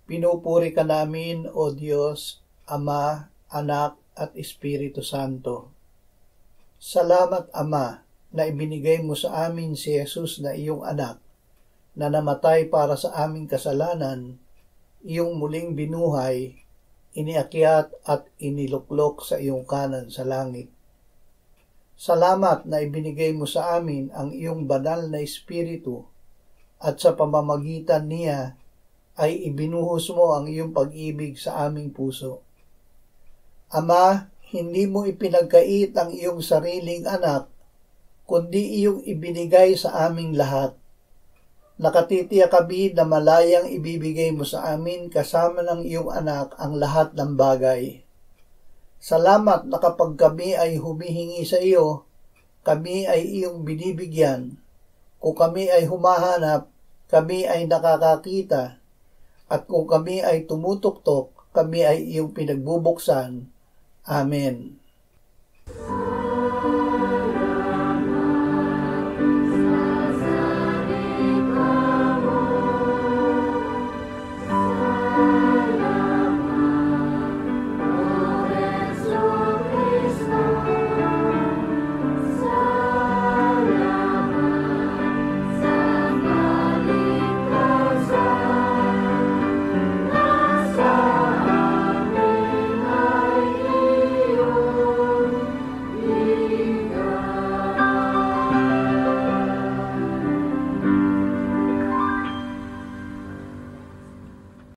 Pinupuri ka namin, O Diyos, Ama, Anak, at Espiritu Santo. Salamat, Ama, na ibinigay mo sa amin si Jesus na iyong anak, na namatay para sa aming kasalanan, iyong muling binuhay, iniakyat at iniluklok sa iyong kanan sa langit. Salamat na ibinigay mo sa amin ang iyong banal na Espiritu at sa pamamagitan niya ay ibinuhos mo ang iyong pag-ibig sa aming puso. Ama, hindi mo ipinagkait ang iyong sariling anak, kundi iyong ibinigay sa aming lahat. Nakatitiyak kami na malayang ibibigay mo sa amin kasama ng iyong anak ang lahat ng bagay. Salamat na kapag kami ay humihingi sa iyo, kami ay iyong binibigyan. Kung kami ay humahanap, kami ay nakakakita. At kung kami ay tumutuktok, kami ay iyong pinagbubuksan. Amen.